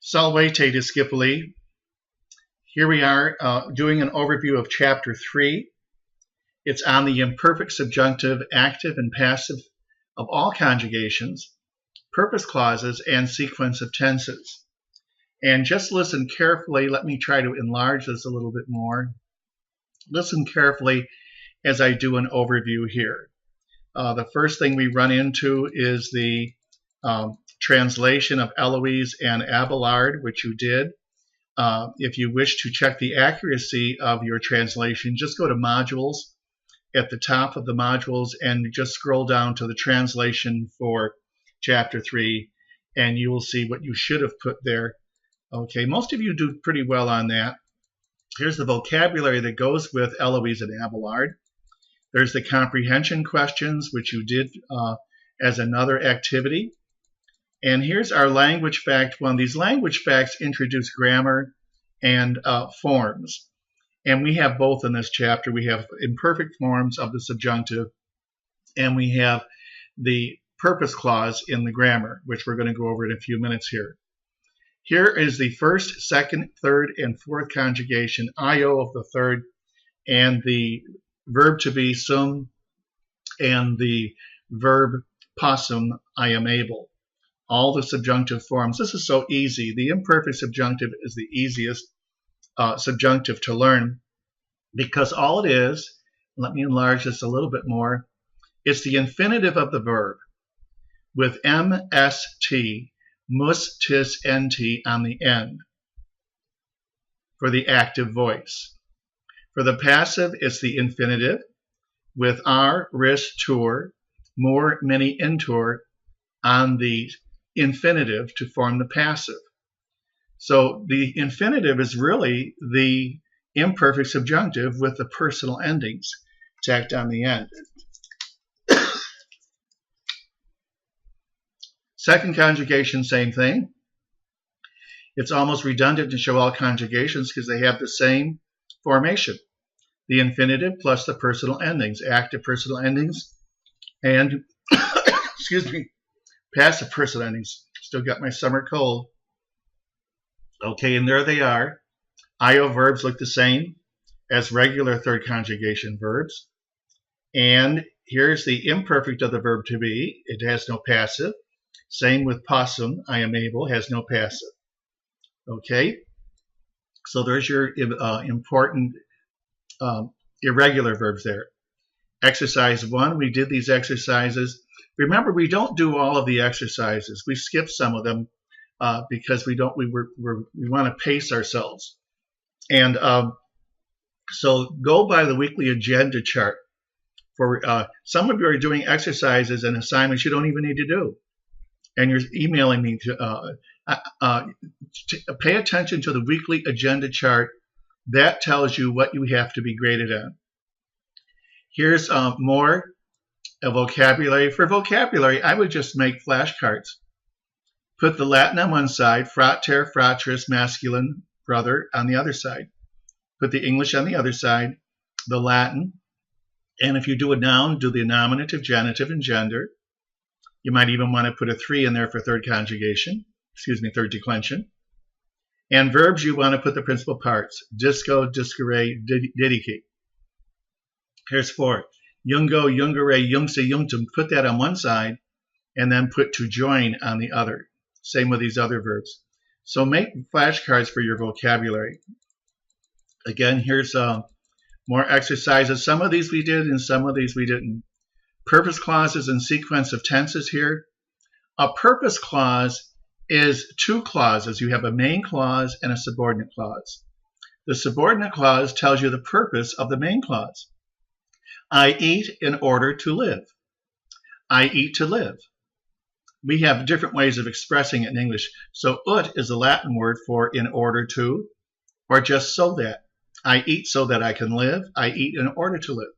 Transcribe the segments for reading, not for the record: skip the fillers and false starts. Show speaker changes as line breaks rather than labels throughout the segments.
Salvete discipuli. Here we are doing an overview of Chapter 3. It's on the imperfect subjunctive, active and passive of all conjugations, purpose clauses, and sequence of tenses. And just listen carefully. Let me try to enlarge this a little bit more. Listen carefully as I do an overview here. The first thing we run into is the translation of Eloise and Abelard, which you did. If you wish to check the accuracy of your translation, just go to Modules at the top of the modules and just scroll down to the translation for Chapter 3, and you will see what you should have put there. Okay, most of you do pretty well on that. Here's the vocabulary that goes with Eloise and Abelard. There's the comprehension questions, which you did as another activity. And here's our language fact one. These language facts introduce grammar and forms. And we have both in this chapter. We have imperfect forms of the subjunctive, and we have the purpose clause in the grammar, which we're going to go over in a few minutes here. Here is the first, second, third, and fourth conjugation, io of the third, and the verb to be sum, and the verb possum, I am able. All the subjunctive forms. This is so easy. The imperfect subjunctive is the easiest subjunctive to learn because all it is, let me enlarge this a little bit more, it's the infinitive of the verb with mst, mus, tis, nt on the end for the active voice. For the passive, it's the infinitive with r, ris, tur, more, many, intur on the infinitive to form the passive. So the infinitive is really the imperfect subjunctive with the personal endings tacked on the end. Second conjugation, same thing. It's almost redundant to show all conjugations because they have the same formation. The infinitive plus the personal endings, active personal endings, and excuse me, passive personal endings. Still got my summer cold. Okay, and there they are. Io verbs look the same as regular third conjugation verbs. And here's the imperfect of the verb to be. It has no passive. Same with possum, I am able, has no passive. Okay, so there's your important irregular verbs there. Exercise 1, we did these exercises. Remember, we don't do all of the exercises. We skip some of them because we want to pace ourselves. And so go by the weekly agenda chart. For some of you are doing exercises and assignments you don't even need to do. And you're emailing me to pay attention to the weekly agenda chart. That tells you what you have to be graded on. Here's more vocabulary. For vocabulary, I would just make flashcards. Put the Latin on one side, frater, fratris, masculine, brother, on the other side. Put the English on the other side, the Latin. And if you do a noun, do the nominative, genitive, and gender. You might even want to put a 3 in there for third conjugation, third declension. And verbs, you want to put the principal parts, disco, discere, didiki. Here's 4. Jungo, jungere, jungse, jungtum. Put that on one side, and then put to join on the other. Same with these other verbs. So make flashcards for your vocabulary. Again, here's more exercises. Some of these we did, and some of these we didn't. Purpose clauses and sequence of tenses here. A purpose clause is 2 clauses. You have a main clause and a subordinate clause. The subordinate clause tells you the purpose of the main clause. I eat in order to live. I eat to live. We have different ways of expressing it in English. So ut is the Latin word for in order to, or just so that. I eat so that I can live. I eat in order to live.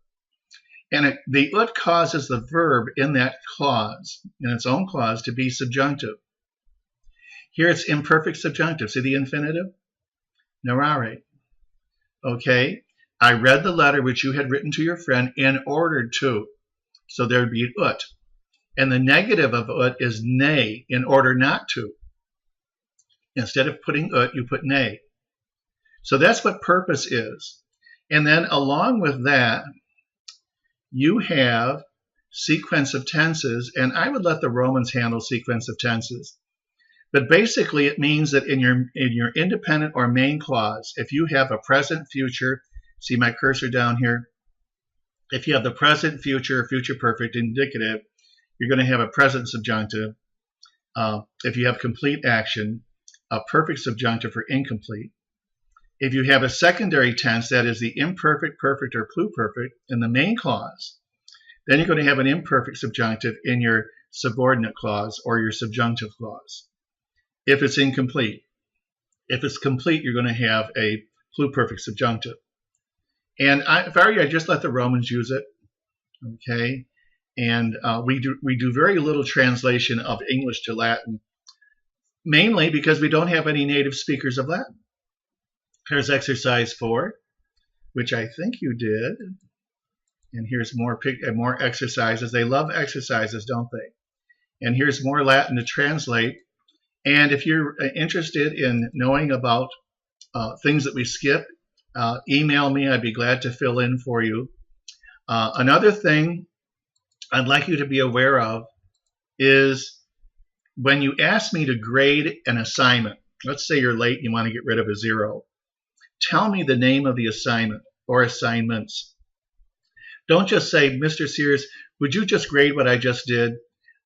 And the ut causes the verb in that clause, in its own clause, to be subjunctive. Here it's imperfect subjunctive. See the infinitive? Narrare. Okay. I read the letter which you had written to your friend in order to. So there would be an ut. And the negative of ut is nay, in order not to. Instead of putting ut, you put ne. So that's what purpose is. And then along with that, you have sequence of tenses, and I would let the Romans handle sequence of tenses. But basically it means that in your independent or main clause, if you have a present, future, see my cursor down here, if you have the present, future, future perfect, indicative, you're going to have a present subjunctive. If you have complete action, a perfect subjunctive for incomplete. If you have a secondary tense, that is the imperfect, perfect, or pluperfect in the main clause, then you're going to have an imperfect subjunctive in your subordinate clause or your subjunctive clause. If it's incomplete. If it's complete, you're going to have a pluperfect subjunctive. And if I were you, I'd just let the Romans use it. Okay? And we do very little translation of English to Latin, mainly because we don't have any native speakers of Latin. Here's exercise 4, which I think you did. And here's more exercises. They love exercises, don't they? And here's more Latin to translate. And if you're interested in knowing about things that we skip, email me. I'd be glad to fill in for you. Another thing I'd like you to be aware of is when you ask me to grade an assignment, let's say you're late and you want to get rid of a 0, tell me the name of the assignment or assignments. Don't just say, Mr. Sears, would you just grade what I just did?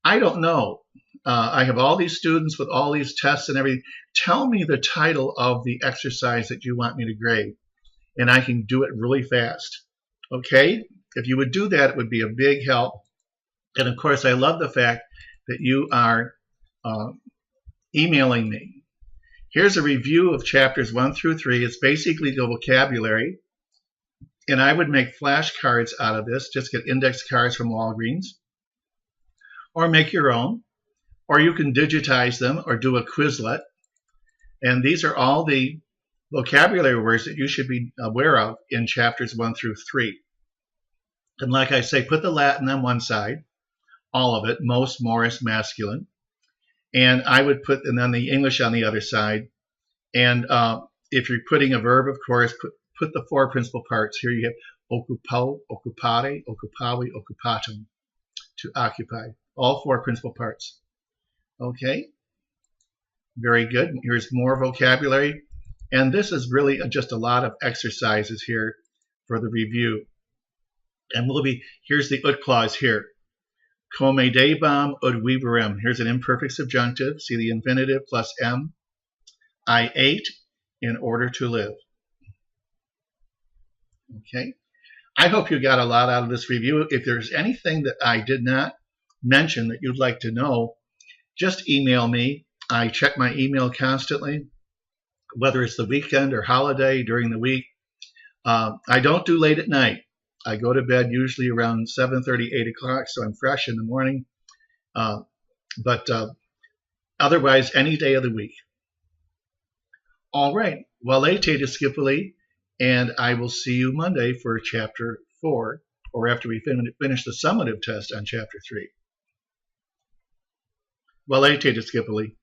I don't know. I have all these students with all these tests and everything. Tell me the title of the exercise that you want me to grade, and I can do it really fast. Okay? If you would do that, it would be a big help. And of course, I love the fact that you are emailing me. Here's a review of chapters 1 through 3. It's basically the vocabulary. And I would make flashcards out of this. Just get index cards from Walgreens. Or make your own. Or you can digitize them or do a Quizlet. And these are all the vocabulary words that you should be aware of in chapters 1 through 3. And like I say, put the Latin on one side, all of it, most, morris, masculine. And I would put, and then the English on the other side. And if you're putting a verb, of course, put the 4 principal parts. Here you have occupo, occupare, occupavi, occupatum, to occupy. All 4 principal parts. Okay, very good. Here's more vocabulary. And this is really just a lot of exercises here for the review. And here's the ut clause here. Come debam ut viverem. Here's an imperfect subjunctive. See the infinitive plus m. I ate in order to live. Okay. I hope you got a lot out of this review. If there's anything that I did not mention that you'd like to know, just email me. I check my email constantly, whether it's the weekend or holiday during the week. I don't do late at night. I go to bed usually around 7:30, 8 o'clock, so I'm fresh in the morning. But otherwise, any day of the week. All right. Valete discipuli, and I will see you Monday for chapter 4, or after we finish the summative test on chapter 3. Valete discipuli.